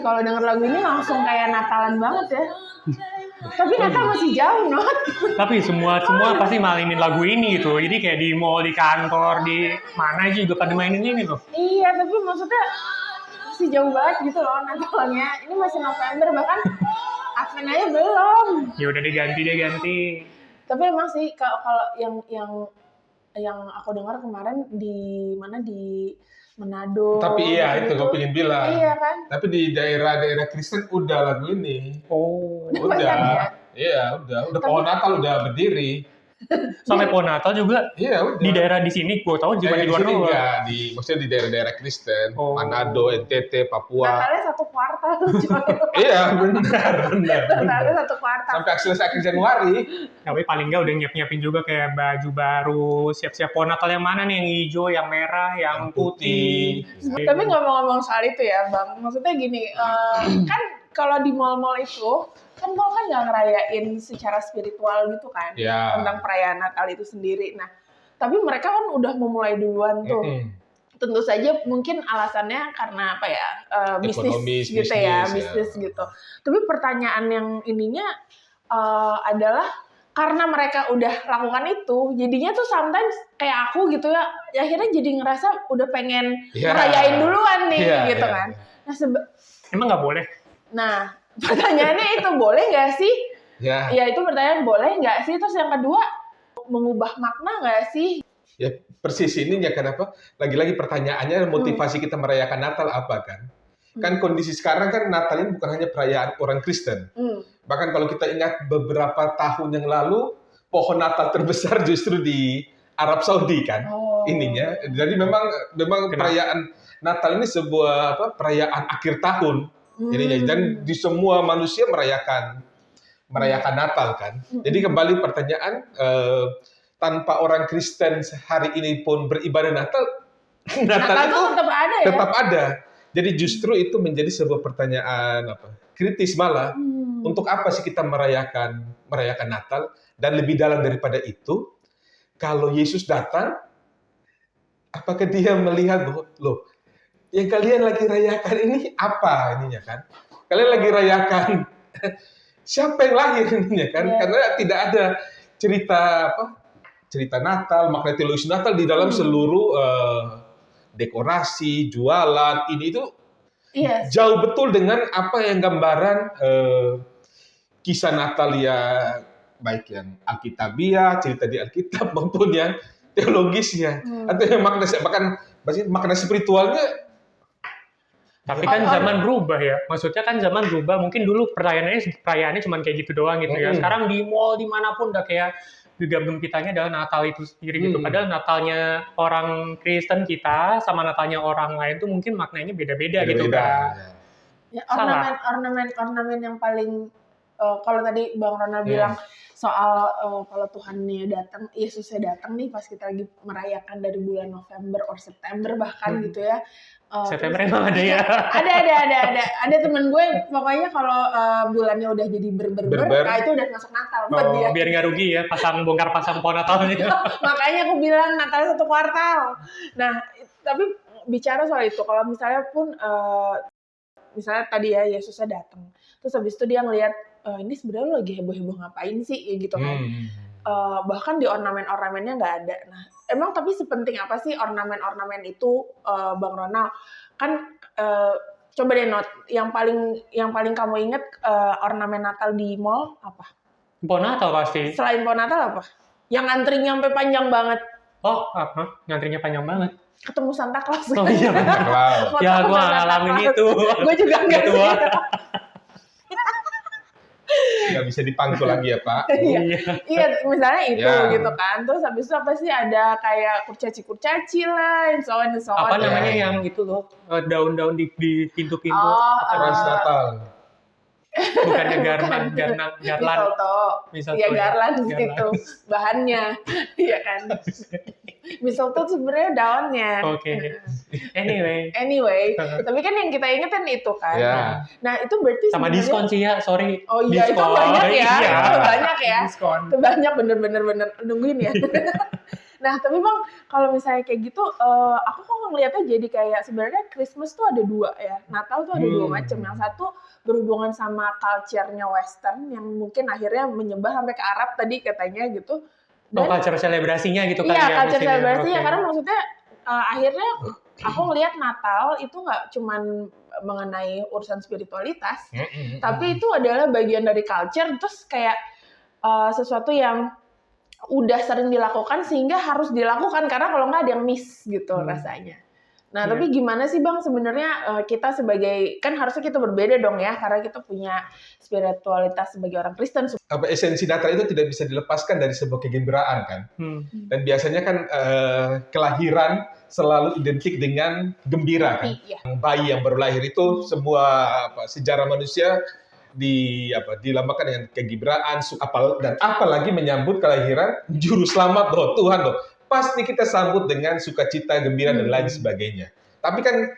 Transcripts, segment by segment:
kalau denger lagu ini langsung kayak Natalan banget ya. Tapi Natal masih jauh, Not. Tapi semua pasti mainin lagu ini gitu. Jadi kayak di mall, di kantor, di mana juga pada mainin ini tuh. Iya, tapi maksudnya masih jauh banget gitu loh Natalnya. Ini masih November, bahkan Advent aja belum. Ya udah diganti. Tapi emang sih kalau yang aku dengar kemarin di Manado. Tapi iya gitu. itu gue pengen bilang. Iya kan? Tapi di daerah Kristen udah lagu ini. Oh. Banyak ya? Iya, udah pohon Natal udah berdiri. Sampai pohon Natal juga Iya, udah. di daerah di sini gue tahu cuma di luar doang. Maksudnya di daerah-daerah Kristen, Manado, NTT, Papua. Natalnya 1 kuartal. Iya, benar. Natalnya 1 kuartal. Sampai akhir Januari. Tapi paling nggak udah nyiapin juga kayak baju baru, siap-siap pohon Natal yang mana nih, yang hijau, yang merah, yang putih. Tapi ngomong-ngomong soal itu ya, Bang. Maksudnya gini, kan kalau di mall-mall itu, kan mall kan nggak ngerayain secara spiritual gitu kan, tentang perayaan Natal itu sendiri. Nah, tapi mereka kan udah memulai duluan tuh. Tentu saja mungkin alasannya karena apa ya, bisnis gitu ya, bisnis gitu. Tapi pertanyaan yang ininya adalah karena mereka udah lakukan itu, jadinya tuh sometimes kayak aku gitu ya, akhirnya jadi ngerasa udah pengen ngerayain duluan nih gitu kan. Nah, emang nggak boleh? Nah, pertanyaannya itu boleh nggak sih? Ya, itu pertanyaan boleh nggak sih? Terus yang kedua, mengubah makna nggak sih? Ya persis ini ya kenapa? Lagi-lagi pertanyaannya motivasi kita merayakan Natal apa kan? Kan kondisi sekarang kan Natal ini bukan hanya perayaan orang Kristen. Bahkan kalau kita ingat beberapa tahun yang lalu, pohon Natal terbesar justru di Arab Saudi kan, ininya. Jadi memang perayaan Natal ini sebuah perayaan akhir tahun. Dan di semua manusia merayakan Natal kan. Jadi kembali pertanyaan, tanpa orang Kristen hari ini pun beribadah Natal itu tetap ada. Jadi justru itu menjadi sebuah pertanyaan kritis malah. Untuk apa sih kita merayakan Natal? Dan lebih dalam daripada itu, kalau Yesus datang, apakah dia melihat loh, yang kalian lagi rayakan ini apa ininya kan? Kalian lagi rayakan siapa yang lahir ininya kan? Karena tidak ada cerita Natal, makna teologis Natal di dalam seluruh dekorasi, jualan, ini itu jauh betul dengan apa yang gambaran kisah Natal ya, baik yang Alkitabiah, cerita di Alkitab maupun yang teologisnya, atau yang makna spiritualnya. Tapi kan zaman berubah ya, maksudnya kan zaman berubah. Mungkin dulu perayaannya cuma kayak gitu doang gitu ya. Sekarang di mall dimanapun udah kayak gegabung kitanya adalah Natal itu sendiri gitu. Padahal Natalnya orang Kristen kita sama Natalnya orang lain tuh mungkin maknanya beda-beda gitu kan. Ya, ornamen yang paling kalau tadi Bang Ronald bilang soal kalau Tuhannya datang, Yesusnya datang nih pas kita lagi merayakan dari bulan November or September bahkan gitu ya. September emang ada ya? Ada temen gue pokoknya kalau bulannya udah jadi berber, nah itu udah masuk Natal buat dia. Biar nggak rugi ya bongkar pasang pohon Natalnya. Makanya aku bilang Natalnya 1 kuartal. Nah, tapi bicara soal itu, kalau misalnya pun misalnya tadi ya Yesusnya datang, terus habis itu dia ngelihat ini sebenarnya lo lagi heboh-heboh ngapain sih gitu kan. Bahkan di ornamen-ornamennya nggak ada. Nah, emang tapi sepenting apa sih ornamen-ornamen itu, Bang Ronald? Kan coba deh Not, yang paling kamu inget ornamen Natal di mall apa? Pohon Natal pasti. Selain pohon Natal apa? Yang antrinya sampai panjang banget. Oh, apa? Ngantrinya panjang banget. Ketemu Santa Claus. Oh iya benar. Ya, gue ngalamin itu. Gue juga nggak sih. Nggak bisa dipangku lagi ya Pak. Iya, misalnya itu gitu kan. Terus habis itu apa sih, ada kayak kurcaci lah, so on. Apa namanya yang itu loh, daun-daun di pintu-pintu. Trans Natal. Bukannya garland. Iya, garland gitu bahannya. Iya kan. Mistletoe sebenarnya daunnya. Oke. Anyway. Tapi kan yang kita ingat kan itu kan. Nah, itu berarti sama diskon sih ya, sorry. Oh iya, diskon. Itu banyak ya. Iya. Itu banyak ya. Diskon. Itu banyak bener-bener nungguin ya. Nah, tapi Bang, kalau misalnya kayak gitu, aku kok ngeliatnya jadi kayak sebenarnya Christmas tuh ada 2 ya, Natal tuh ada 2 macam. Yang satu berhubungan sama culture-nya Western yang mungkin akhirnya menyebar sampai ke Arab tadi katanya gitu. Dan culture selebrasinya gitu kali ya. Iya, culture selebrasinya karena maksudnya akhirnya aku ngelihat Natal itu nggak cuman mengenai urusan spiritualitas, tapi itu adalah bagian dari culture, terus kayak sesuatu yang udah sering dilakukan sehingga harus dilakukan karena kalau nggak ada yang miss gitu rasanya. Nah, tapi gimana sih Bang sebenarnya kita sebagai, kan harusnya kita berbeda dong ya karena kita punya spiritualitas sebagai orang Kristen. Esensi Natal itu tidak bisa dilepaskan dari sebuah kegembiraan kan. Dan biasanya kan kelahiran selalu identik dengan gembira kan. Bayi yang baru lahir itu sebuah sejarah manusia dilambangkan dengan kegembiraan, dan apalagi menyambut kelahiran juru selamat Tuhan loh. Pasti kita sambut dengan sukacita, gembira, dan lain sebagainya. Tapi kan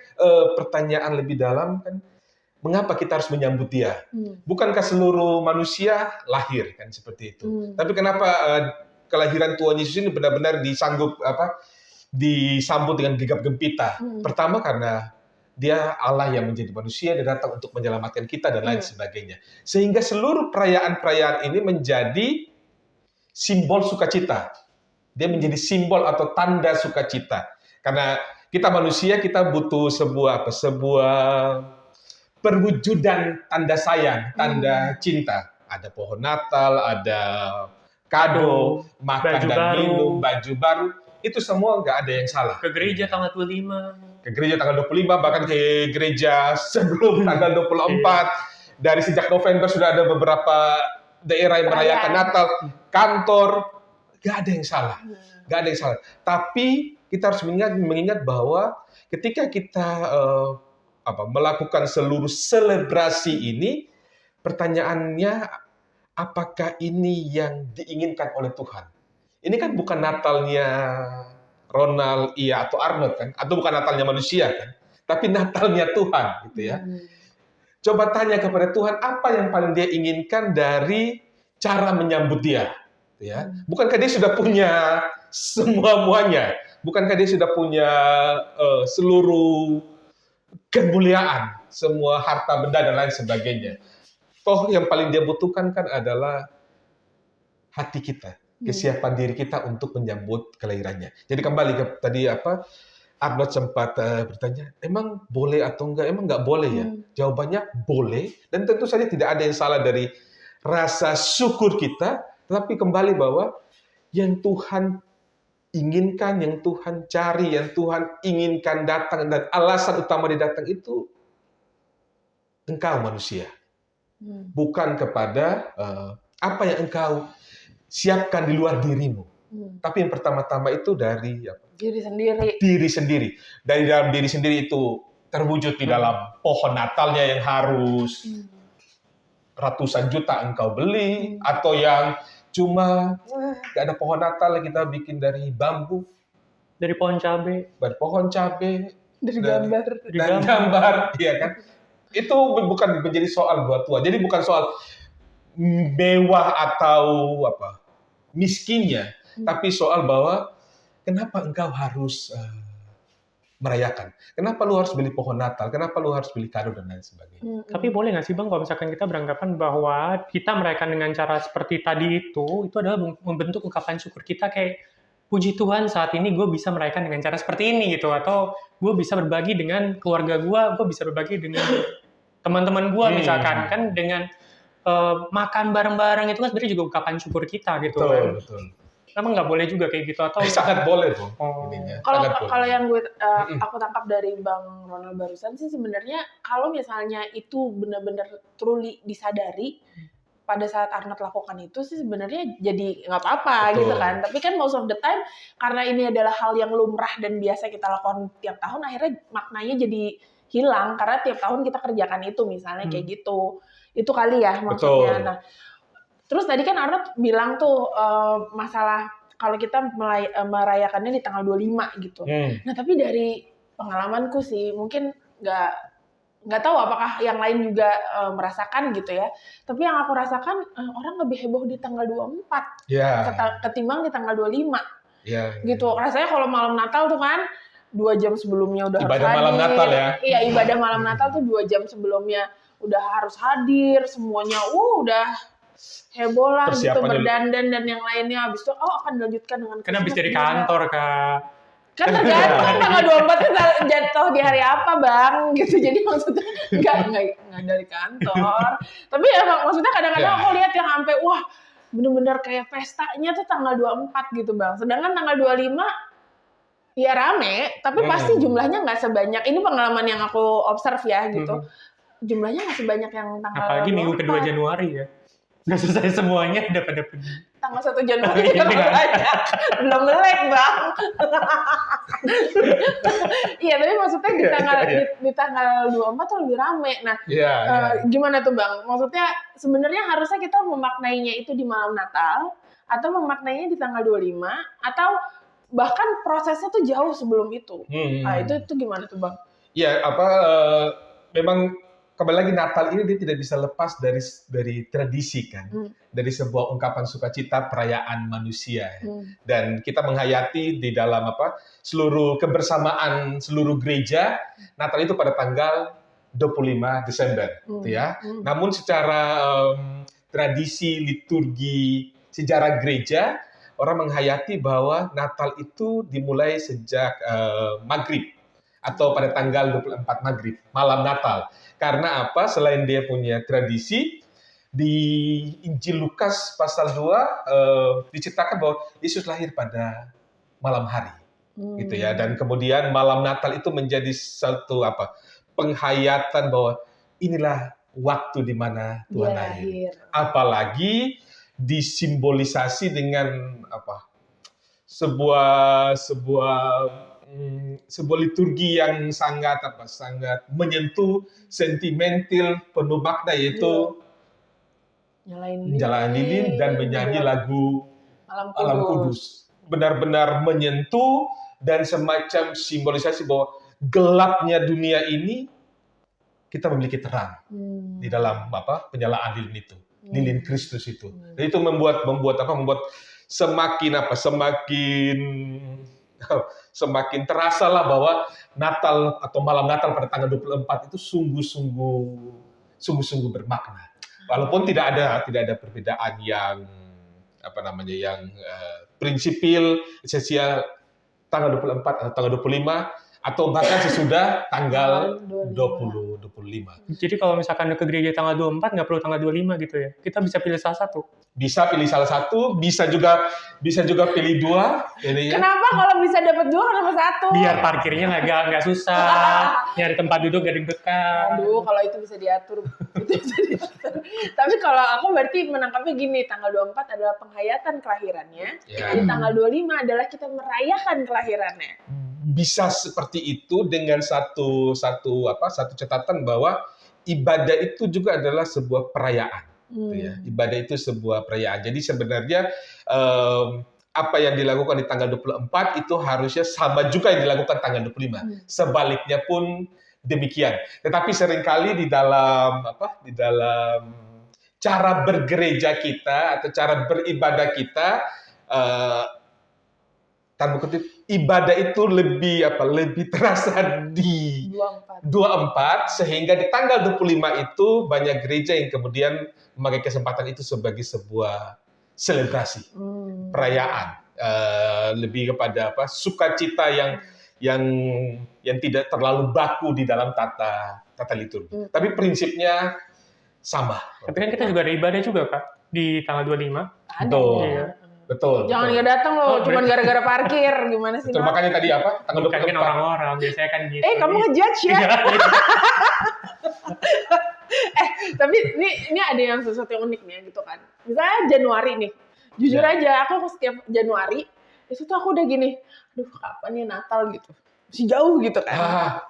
pertanyaan lebih dalam kan, mengapa kita harus menyambut dia? Bukankah seluruh manusia lahir kan seperti itu? Tapi kenapa kelahiran Tuhan Yesus ini benar-benar disambut dengan gegap gempita? Pertama karena dia Allah yang menjadi manusia dan datang untuk menyelamatkan kita dan lain sebagainya. Sehingga seluruh perayaan-perayaan ini menjadi simbol sukacita. Dia menjadi simbol atau tanda sukacita. Karena kita manusia, kita butuh sebuah perwujudan tanda sayang, tanda cinta. Ada pohon Natal, ada kado, makan dan minum, baju baru. Itu semua nggak ada yang salah. Ke gereja tanggal 25. Ke gereja tanggal 25, bahkan ke gereja sebelum tanggal 24. Dari sejak November sudah ada beberapa daerah yang merayakan Natal. Kantor, nggak ada yang salah. Nggak ada yang salah. Tapi kita harus mengingat bahwa ketika kita melakukan seluruh selebrasi ini, pertanyaannya, apakah ini yang diinginkan oleh Tuhan? Ini kan bukan Natalnya Ronald, atau Arnold kan, atau bukan Natalnya manusia kan, tapi Natalnya Tuhan, gitu ya. Coba tanya kepada Tuhan, apa yang paling dia inginkan dari cara menyambut dia, gitu ya. Bukankah dia sudah punya semua-muanya? Bukankah dia sudah punya seluruh kemuliaan, semua harta benda dan lain sebagainya? Toh yang paling dia butuhkan kan adalah hati kita. Kesiapan diri kita untuk menyambut kelahirannya. Jadi kembali ke tadi Arnold sempat bertanya, emang boleh atau enggak? Emang nggak boleh ya? Jawabannya boleh, dan tentu saja tidak ada yang salah dari rasa syukur kita, tetapi kembali bahwa yang Tuhan inginkan, yang Tuhan cari, yang Tuhan inginkan datang, dan alasan utama dia datang itu engkau manusia. Bukan kepada apa yang engkau siapkan di luar dirimu. Tapi yang pertama-tama itu dari diri sendiri. Diri sendiri. Dari dalam diri sendiri itu terwujud di dalam pohon Natalnya yang harus ratusan juta engkau beli, atau yang cuma nggak ada pohon Natal kita bikin dari bambu, dari pohon cabai, dari gambar, iya kan? Itu bukan menjadi soal buat Tuhan. Jadi bukan soal mewah atau miskinnya, tapi soal bahwa kenapa engkau harus merayakan? Kenapa lu harus beli pohon Natal? Kenapa lu harus beli kado dan lain sebagainya? Tapi boleh nggak sih Bang, kalau misalkan kita beranggapan bahwa kita merayakan dengan cara seperti tadi itu adalah membentuk ungkapan syukur kita, kayak puji Tuhan saat ini gue bisa merayakan dengan cara seperti ini gitu, atau gue bisa berbagi dengan keluarga gue bisa berbagi dengan teman-teman gue misalkan, kan dengan makan bareng-bareng itu kan sebenarnya juga ungkapan syukur kita gitu. Betul. Emang nggak boleh juga kayak gitu atau? Sangat boleh tuh. Kalau yang aku tangkap dari Bang Ronald barusan sih sebenarnya kalau misalnya itu benar-benar truly disadari pada saat Arnold lakukan itu sih sebenarnya jadi nggak apa-apa gitu kan. Tapi kan most of the time karena ini adalah hal yang lumrah dan biasa kita lakukan tiap tahun, akhirnya maknanya jadi hilang karena tiap tahun kita kerjakan itu misalnya kayak gitu. Itu kali ya maksudnya. Nah, terus tadi kan Arnold bilang tuh masalah kalau kita merayakannya di tanggal 25 gitu. Nah, tapi dari pengalamanku sih mungkin nggak tahu apakah yang lain juga merasakan gitu ya. Tapi yang aku rasakan orang lebih heboh di tanggal 24 ketimbang di tanggal 25. Gitu. Rasanya kalau malam Natal tuh kan 2 jam sebelumnya udah ibadah harus hadir. Malam Natal ya. Iya, ibadah malam Natal tuh 2 jam sebelumnya udah harus hadir, semuanya udah heboh lah gitu, berdandan dan yang lainnya. Habis itu akan dilanjutkan dengan Kan habis dari kantor, Kak. Kan tergantung kan tanggal 24 itu jatuh di hari apa, Bang, gitu. Jadi maksudnya enggak dari kantor. Tapi ya maksudnya kadang-kadang aku lihat yang sampai wah, bener-bener kayak pestanya tuh tanggal 24 gitu, Bang. Sedangkan tanggal 25 ya rame, tapi pasti jumlahnya nggak sebanyak. Ini pengalaman yang aku observe ya gitu. Jumlahnya nggak sebanyak yang tanggal apalagi 24. minggu kedua Januari ya. Nggak selesai semuanya, udah pada pergi. Tanggal 1 Januari juga banyak. Belum melek, Bang. Iya, tapi maksudnya di tanggal 24 tuh lebih rame. Nah, gimana tuh, Bang? Maksudnya sebenarnya harusnya kita memaknainya itu di malam Natal, atau memaknainya di tanggal 25, atau bahkan prosesnya tuh jauh sebelum itu. Nah, itu gimana tuh, Bang? Iya, memang kembali lagi Natal ini dia tidak bisa lepas dari tradisi kan, dari sebuah ungkapan sukacita perayaan manusia. Dan kita menghayati di dalam seluruh kebersamaan seluruh gereja Natal itu pada tanggal 25 Desember, gitu ya. Namun secara tradisi, liturgi, sejarah gereja, orang menghayati bahwa Natal itu dimulai sejak Maghrib atau pada tanggal 24 Maghrib, malam Natal. Karena apa? Selain dia punya tradisi, di Injil Lukas pasal 2 diceritakan bahwa Yesus lahir pada malam hari. Gitu ya. Dan kemudian malam Natal itu menjadi satu penghayatan bahwa inilah waktu di mana Tuhan lahir. Apalagi disimbolisasi dengan sebuah liturgi yang sangat menyentuh, sentimental, penuh makna, yaitu nyalain lilin dan menyanyi lagu Malam Kudus. Benar-benar menyentuh dan semacam simbolisasi bahwa gelapnya dunia ini kita memiliki terang di dalam penyalaan lilin itu, lilin Kristus itu. Dan itu membuat semakin terasa lah bahwa Natal atau malam Natal pada tanggal 24 itu sungguh-sungguh bermakna. Walaupun tidak ada perbedaan yang prinsipil, esensial tanggal 24 atau tanggal 25 atau bahkan sesudah tanggal 25. Jadi kalau misalkan ke gereja tanggal 24 nggak perlu tanggal 25 gitu ya. Kita bisa pilih salah satu. Bisa pilih salah satu, bisa juga pilih dua. Kenapa kalau bisa dapat dua kenapa satu? Biar parkirnya nggak susah, nyari tempat duduk nggak deg-degan. Aduh, kalau itu bisa diatur. Tapi kalau aku berarti menangkapnya gini, tanggal 24 adalah penghayatan kelahirannya, jadi tanggal 25 adalah kita merayakan kelahirannya. Bisa seperti itu dengan satu catatan bahwa ibadah itu juga adalah sebuah perayaan. Ibadah itu sebuah perayaan. Jadi sebenarnya apa yang dilakukan di tanggal 24 itu harusnya sama juga yang dilakukan tanggal 25. Sebaliknya pun demikian. Tetapi seringkali di dalam cara bergereja kita atau cara beribadah kita, tanda kutip, ibadah itu lebih terasa di 24, sehingga di tanggal 25 itu banyak gereja yang kemudian memakai kesempatan itu sebagai sebuah selebrasi, perayaan, lebih kepada sukacita yang tidak terlalu baku di dalam tata liturgi. Tapi prinsipnya sama. Tapi kan kita juga ada ibadah juga, Kak, di tanggal 25. Betul. Jangan nggak datang loh, cuma gara-gara parkir. Gimana sih? Betul, makanya tadi tanggal 24. Kan orang-orang biasanya kan gitu. Kamu ngejudge ya? Tapi ini ada yang sesuatu yang unik nih gitu kan. Misalnya Januari nih. Jujur aja, aku setiap Januari itu tuh aku udah gini, aduh kapan nih Natal gitu. Masih jauh gitu kan.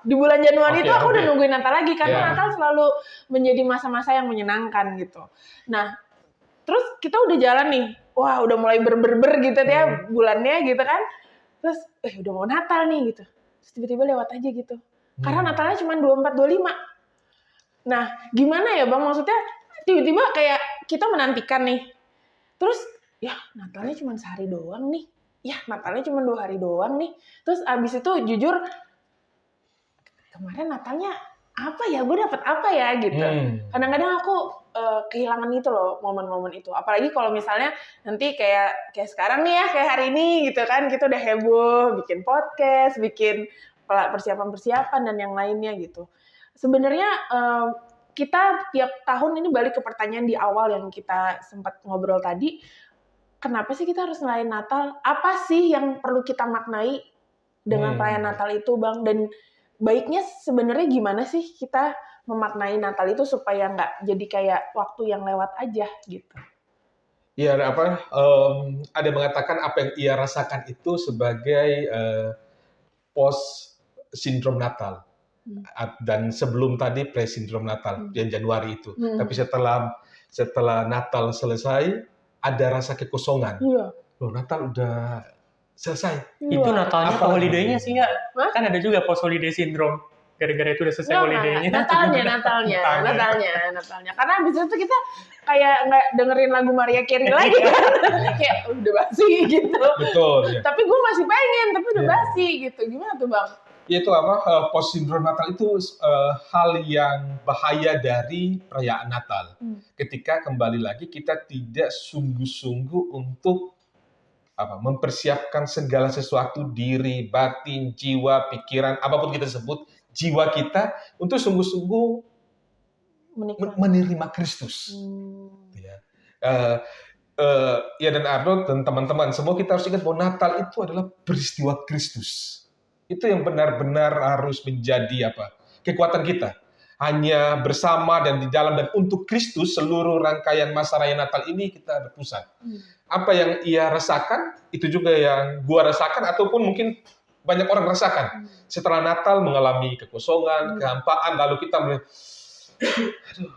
Di bulan Januari itu aku udah nungguin Natal lagi karena Natal selalu menjadi masa-masa yang menyenangkan gitu. Nah, terus kita udah jalan nih. Wah, udah mulai berber gitu ya bulannya gitu kan. Terus udah mau Natal nih gitu. Terus tiba-tiba lewat aja gitu. Karena Natalnya cuma 24-25. Nah, gimana ya Bang? Maksudnya tiba-tiba kayak kita menantikan nih. Terus ya Natalnya cuma sehari doang nih. ya Natalnya cuma 2 hari doang nih. Terus abis itu jujur kemarin Natalnya apa ya, gue dapet apa ya gitu. Kadang-kadang aku kehilangan itu loh, momen-momen itu. Apalagi kalau misalnya nanti kayak sekarang nih ya, kayak hari ini gitu kan, kita udah heboh, bikin podcast, bikin persiapan-persiapan dan yang lainnya gitu. Sebenarnya kita tiap tahun ini balik ke pertanyaan di awal yang kita sempat ngobrol tadi, kenapa sih kita harus ngerayain Natal? Apa sih yang perlu kita maknai dengan perayaan Natal itu, Bang? Dan baiknya sebenarnya gimana sih kita memaknai Natal itu supaya nggak jadi kayak waktu yang lewat aja gitu? Ya, ada mengatakan apa yang ia rasakan itu sebagai post sindrom Natal. Dan sebelum tadi pre-sindrom Natal, yang Januari itu. Tapi setelah Natal selesai, ada rasa kekosongan. Iya. Loh, Natal udah selesai. Itu Natalnya atau holiday-nya sih nggak? Kan ada juga post holiday syndrome. Gara-gara itu udah selesai holiday-nya. Natalnya. Karena abis itu kita kayak nggak dengerin lagu Mariah Carey lagi kan. Kayak udah basi gitu. Betul. Ya. Tapi gue masih pengen, tapi udah basi gitu. Gimana tuh Bang? Itu post sindrom Natal itu hal yang bahaya dari perayaan Natal. Ketika kembali lagi kita tidak sungguh-sungguh untuk mempersiapkan segala sesuatu, diri, batin, jiwa, pikiran, apapun kita sebut, jiwa kita untuk sungguh-sungguh menerima Kristus. Ya, dan Arnold dan teman-teman semua kita harus ingat bahwa Natal itu adalah peristiwa Kristus. Itu yang benar-benar harus menjadi kekuatan kita. Hanya bersama dan di dalam dan untuk Kristus, seluruh rangkaian masa raya Natal ini kita berpusat. Apa yang ia rasakan, itu juga yang gua rasakan, ataupun mungkin banyak orang rasakan. Setelah Natal mengalami kekosongan, kehampaan, lalu kita melihat, aduh,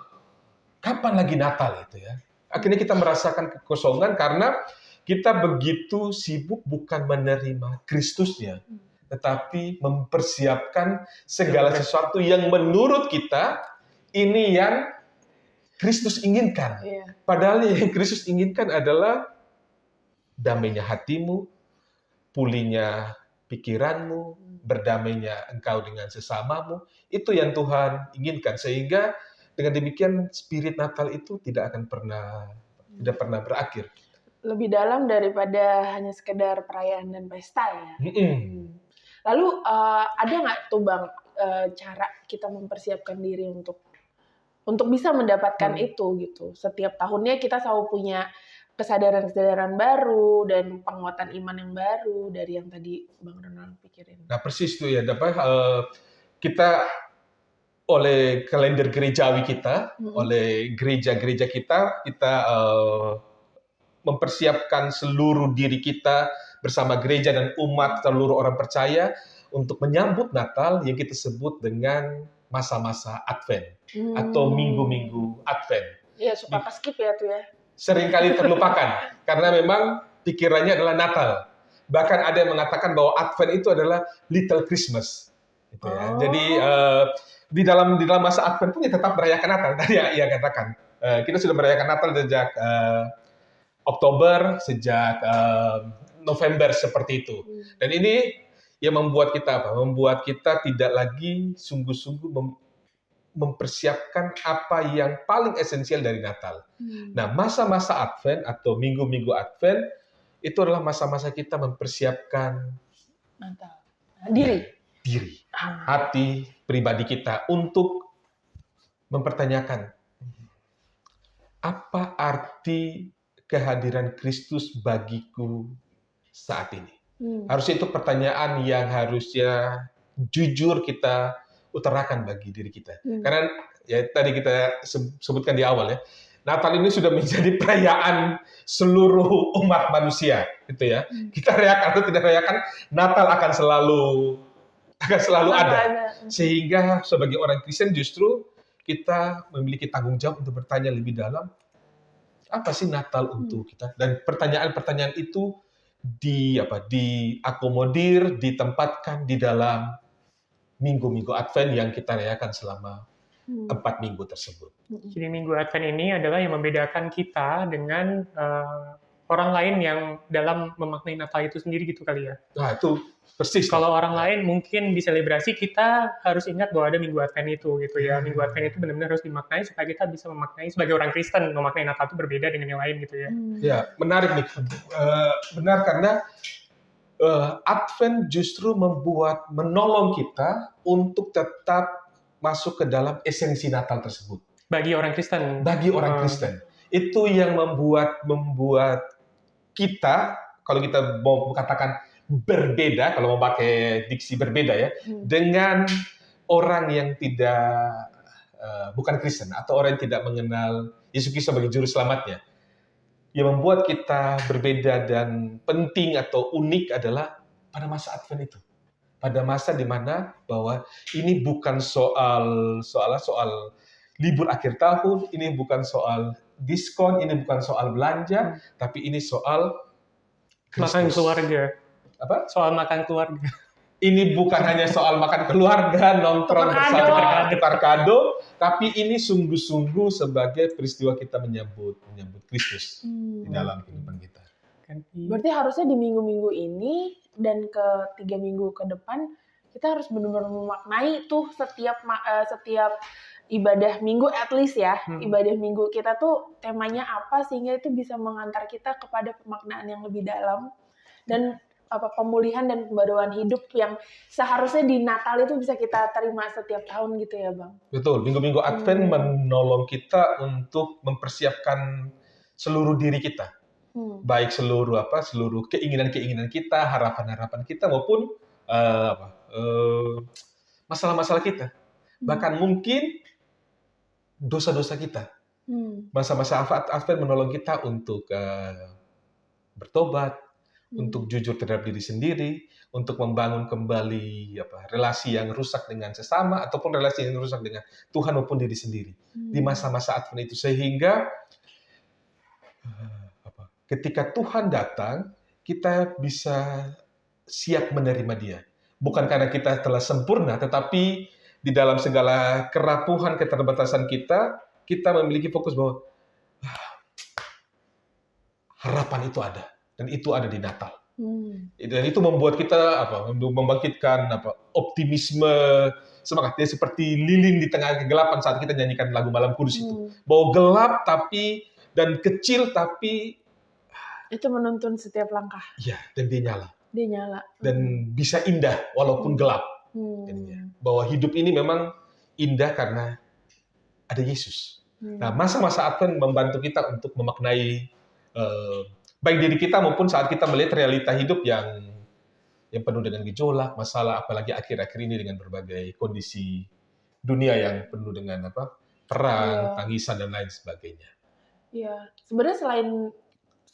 kapan lagi Natal itu ya? Akhirnya kita merasakan kekosongan karena kita begitu sibuk bukan menerima Kristusnya, tetapi mempersiapkan segala sesuatu yang menurut kita ini yang Kristus inginkan. Padahal yang Kristus inginkan adalah damainya hatimu, pulihnya pikiranmu, berdamainya engkau dengan sesamamu. Itu yang Tuhan inginkan. Sehingga dengan demikian spirit Natal itu tidak pernah berakhir. Lebih dalam daripada hanya sekedar perayaan dan pesta ya. Lalu ada nggak tuh Bang cara kita mempersiapkan diri untuk bisa mendapatkan itu gitu? Setiap tahunnya kita selalu punya kesadaran baru dan penguatan iman yang baru dari yang tadi Bang Ronald pikirin. Nah persis tuh ya, kita oleh kalender gerejawi kita, oleh gereja-gereja kita mempersiapkan seluruh diri kita bersama gereja dan umat seluruh orang percaya untuk menyambut Natal yang kita sebut dengan masa-masa Advent atau minggu-minggu Advent. Iya, suka skip ya tuh ya. Seringkali terlupakan karena memang pikirannya adalah Natal. Bahkan ada yang mengatakan bahwa Advent itu adalah Little Christmas. Gitu ya. Jadi di dalam masa Advent pun ya tetap merayakan Natal. Tadi ia katakan kita sudah merayakan Natal sejak Oktober, sejak November seperti itu. Dan ini yang membuat kita membuat kita tidak lagi sungguh-sungguh mempersiapkan apa yang paling esensial dari Natal. Nah, masa-masa Advent atau minggu-minggu Advent itu adalah masa-masa kita mempersiapkan Natal. Diri, hati pribadi kita untuk mempertanyakan apa arti kehadiran Kristus bagiku saat ini. Harusnya itu pertanyaan yang harusnya jujur kita utarakan bagi diri kita. Karena ya tadi kita sebutkan di awal ya, Natal ini sudah menjadi perayaan seluruh umat manusia, gitu ya. Kita rayakan atau tidak rayakan, Natal akan selalu ada. Sehingga sebagai orang Kristen justru kita memiliki tanggung jawab untuk bertanya lebih dalam, apa sih Natal untuk kita? Dan pertanyaan-pertanyaan itu diakomodir, ditempatkan di dalam minggu-minggu Advent yang kita rayakan selama 4 minggu tersebut. Jadi minggu Advent ini adalah yang membedakan kita dengan orang lain yang dalam memaknai Natal itu sendiri gitu kali ya. Nah, itu persis. Kalau orang lain mungkin diselebrasi, kita harus ingat bahwa ada Minggu Advent itu gitu ya. Minggu Advent itu benar-benar harus dimaknai supaya kita bisa memaknai sebagai orang Kristen, memaknai Natal itu berbeda dengan yang lain gitu ya. Ya, menarik nih. Benar, karena Advent justru menolong kita untuk tetap masuk ke dalam esensi Natal tersebut. Bagi orang Kristen. Bagi orang Kristen. Itu yang membuat kita, kalau kita mau katakan berbeda, kalau mau pakai diksi berbeda ya, dengan orang yang bukan Kristen atau orang yang tidak mengenal Yesus Kristus sebagai juru selamatnya. Yang membuat kita berbeda dan penting atau unik adalah pada masa Advent itu. Pada masa di mana bahwa ini bukan soal libur akhir tahun, ini bukan soal diskon, ini bukan soal belanja, tapi ini soal Kristus. Makan keluarga. Apa? Soal makan keluarga. Ini bukan hanya soal makan keluarga, nongkrong bersama, tukar kado, tapi ini sungguh-sungguh sebagai peristiwa kita menyambut Kristus di dalam kehidupan kita. Berarti harusnya di minggu-minggu ini dan ke 3 minggu ke depan kita harus benar-benar memaknai tuh setiap ibadah minggu, at least ya, ibadah minggu kita tuh temanya apa sehingga itu bisa mengantar kita kepada pemaknaan yang lebih dalam dan pemulihan dan pembaruan hidup yang seharusnya di Natal itu bisa kita terima setiap tahun gitu ya, Bang. Betul, minggu-minggu Advent menolong kita untuk mempersiapkan seluruh diri kita. Baik seluruh keinginan-keinginan kita, harapan-harapan kita maupun masalah-masalah kita. Bahkan mungkin dosa-dosa kita. Masa-masa Advent menolong kita untuk bertobat, untuk jujur terhadap diri sendiri, untuk membangun kembali relasi yang rusak dengan sesama ataupun relasi yang rusak dengan Tuhan maupun diri sendiri di masa-masa Advent itu, sehingga ketika Tuhan datang kita bisa siap menerima Dia, bukan karena kita telah sempurna, tetapi di dalam segala kerapuhan keterbatasan kita memiliki fokus bahwa harapan itu ada. Dan itu ada di Natal. Dan itu membuat kita membangkitkan optimisme, semangat. Dia seperti lilin di tengah kegelapan saat kita nyanyikan lagu Malam Kudus itu. Bahwa gelap dan kecil tapi itu menuntun setiap langkah. Ya, dan dia nyala. Dia nyala. Dan bisa indah walaupun gelap. Bahwa hidup ini memang indah karena ada Yesus. Nah, masa-masa Advent membantu kita untuk memaknai baik diri kita maupun saat kita melihat realita hidup yang penuh dengan gejolak, masalah, apalagi akhir-akhir ini dengan berbagai kondisi dunia yang penuh dengan perang, tangisan dan lain sebagainya. Iya, sebenarnya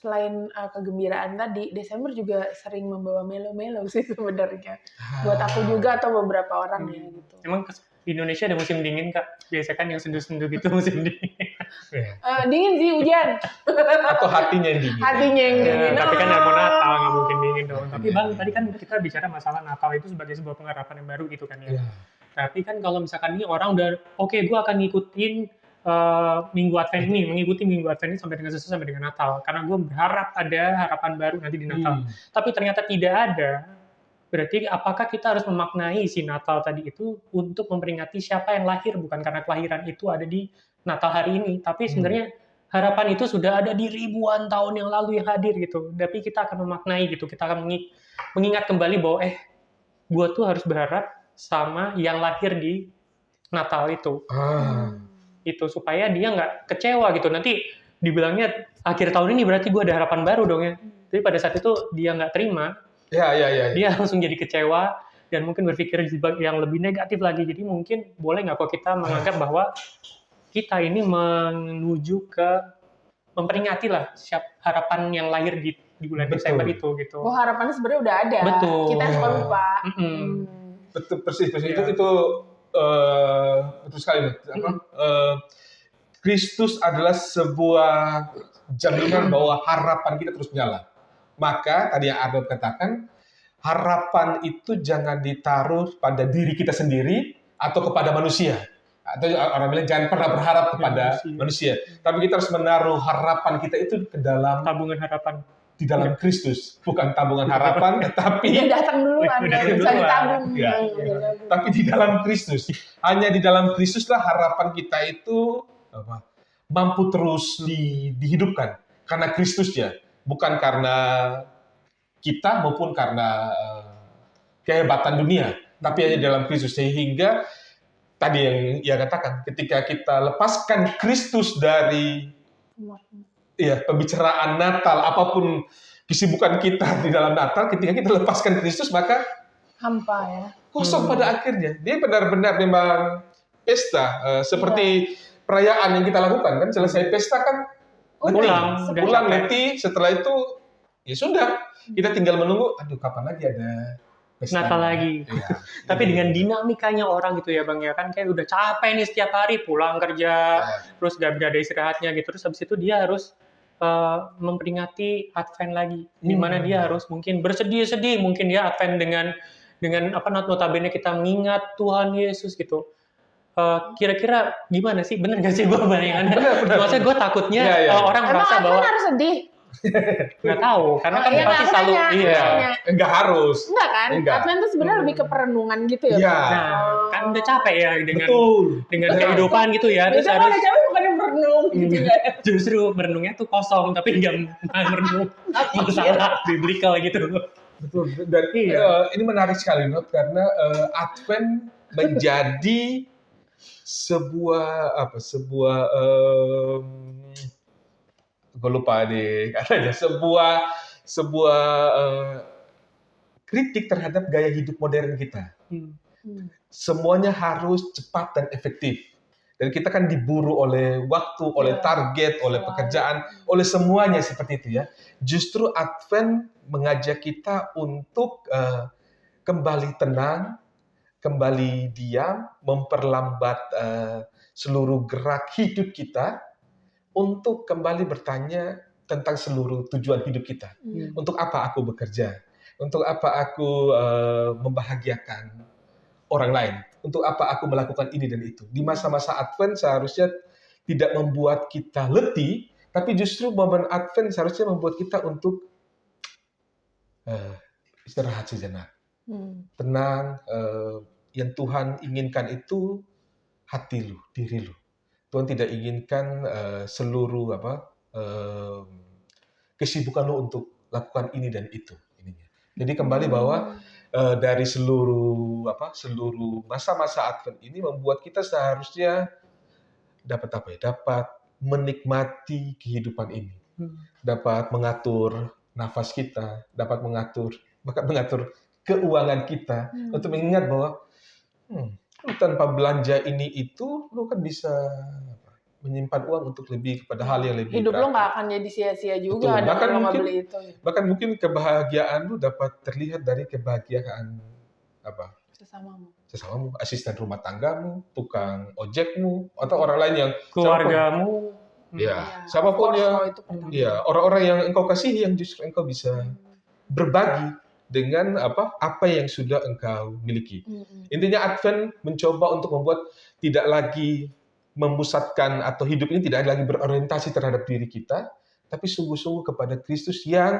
selain kegembiraan tadi, Desember juga sering membawa melo-melo sih sebenarnya. Buat aku juga atau beberapa orang ya gitu. Emang di Indonesia ada musim dingin, Kak? Biasa kan yang sendu-sendu gitu musim dingin. Dingin sih, hujan. Atau hatinya yang dingin. Hatinya yang dingin. Tapi kan mau Natal, nggak mungkin dingin dong. Tapi Bang, tadi kan kita bicara masalah Natal itu sebagai sebuah pengharapan yang baru gitu kan ya. Tapi kan kalau misalkan ini orang udah, oke, gue akan ngikutin Minggu Advent ini, mengikuti Minggu Advent ini sampai dengan Natal. Karena gue berharap ada harapan baru nanti di Natal. Tapi ternyata tidak ada. Berarti apakah kita harus memaknai si Natal tadi itu untuk memperingati siapa yang lahir, bukan karena kelahiran itu ada di Natal hari ini, tapi sebenarnya harapan itu sudah ada di ribuan tahun yang lalu yang hadir gitu. Tapi kita akan memaknai gitu, kita akan mengingat kembali bahwa gue tuh harus berharap sama yang lahir di Natal itu. Itu supaya dia nggak kecewa gitu. Nanti dibilangnya akhir tahun ini berarti gue ada harapan baru dong ya. Tapi pada saat itu dia nggak terima. Dia langsung jadi kecewa dan mungkin berpikir yang lebih negatif lagi. Jadi mungkin boleh nggak kok kita menganggap bahwa kita ini menuju ke memperingati lah harapan yang lahir di bulan Desember itu gitu. Oh, harapannya sebenarnya udah ada. Betul. Kita cuma lupa. Betul, persis. Itu betul sekali. Kristus adalah sebuah jaminan bahwa harapan kita terus menyala. Maka tadi yang Arnold katakan, harapan itu jangan ditaruh pada diri kita sendiri atau kepada manusia. Atau orang bilang jangan pernah berharap kepada manusia. Tapi kita harus menaruh harapan kita itu ke dalam tabungan harapan. Di dalam Kristus, bukan tabungan harapan, tetapi udah datang duluan, bisa ditabung. Ya. Tapi di dalam Kristus, hanya di dalam Kristuslah harapan kita itu mampu terus dihidupkan karena Kristusnya, bukan karena kita maupun karena kehebatan dunia, tapi hanya dalam Kristus. Sehingga tadi yang ia katakan, ketika kita lepaskan Kristus dari pembicaraan Natal, apapun kesibukan kita di dalam Natal, ketika kita lepaskan Kristus, maka hampa ya. Kosong pada akhirnya. Dia benar-benar memang pesta, seperti perayaan yang kita lakukan kan. Selesai pesta kan pulang letih. Setelah itu ya sudah, kita tinggal menunggu. Aduh, kapan lagi ada pesta Natal lagi. Ya. Tapi dengan dinamikanya orang gitu ya Bang ya, kan kayak udah capek nih setiap hari pulang kerja, terus gak ada istirahatnya gitu. Terus habis itu dia harus memperingati Advent lagi, di mana dia harus mungkin bersedih-sedih, mungkin dia Advent dengan notabene kita mengingat Tuhan Yesus gitu. Kira-kira gimana sih? Bener gak sih gue bayangannya? Maksudnya gue takutnya orang merasa bahwa harus sedih. Nggak tahu, karena kan pasti selalu enggak harus. Enggak kan? Advent itu sebenarnya lebih ke perenungan gitu ya. Nah, kan udah capek ya dengan kehidupan gitu ya. Terus harus capek bukan yang merenung gitu ya. Justru merenungnya tuh kosong, tapi nggak merenung masalah biblikal gitu. Betul. Dan ini menarik sekali, Not, karena Advent menjadi sebuah gue lupa deh katanya, sebuah kritik terhadap gaya hidup modern kita. Semuanya harus cepat dan efektif. Dan kita kan diburu oleh waktu, oleh target, oleh pekerjaan, oleh semuanya seperti itu ya. Justru Advent mengajak kita untuk kembali tenang, kembali diam, memperlambat seluruh gerak hidup kita, untuk kembali bertanya tentang seluruh tujuan hidup kita. Untuk apa aku bekerja? Untuk apa aku membahagiakan orang lain? Untuk apa aku melakukan ini dan itu? Di masa-masa Advent seharusnya tidak membuat kita letih, tapi justru momen Advent seharusnya membuat kita untuk istirahat sejenak. Tenang, yang Tuhan inginkan itu hati lu, diri lu. Tuhan tidak inginkan seluruh kesibukan lo untuk lakukan ini dan itu. Jadi kembali bahwa dari seluruh masa-masa Advent ini membuat kita seharusnya dapat menikmati kehidupan ini, dapat mengatur nafas kita, dapat mengatur keuangan kita, untuk mengingat bahwa tanpa belanja ini itu, lo kan bisa menyimpan uang untuk lebih kepada hal yang lebih hidup lo nggak akan jadi sia-sia juga. Bahkan mungkin kebahagiaan lo dapat terlihat dari kebahagiaan sesamamu, asisten rumah tanggamu, tukang ojekmu, atau orang lain yang keluargamu. Siapapun orang-orang yang engkau kasihi, yang justru engkau bisa berbagi dengan apa yang sudah engkau miliki. Intinya Advent mencoba untuk membuat tidak lagi memusatkan, atau hidup ini tidak lagi berorientasi terhadap diri kita, tapi sungguh-sungguh kepada Kristus yang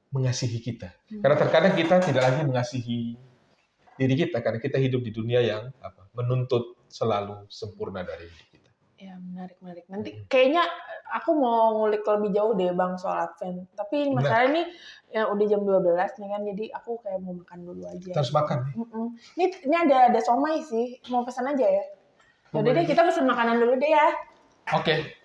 mengasihi kita. Karena terkadang kita tidak lagi mengasihi diri kita, karena kita hidup di dunia yang menuntut selalu sempurna dari hidup kita. Ya, menarik. Nanti kayaknya aku mau ngulik lebih jauh deh Bang soal Advent. Tapi masalah ini ya udah jam 12 nih kan, jadi aku kayak mau makan dulu aja. Kita harus makan. Ini ada somai sih, mau pesan aja ya. Yaudah deh, kita pesan makanan dulu deh ya. Oke.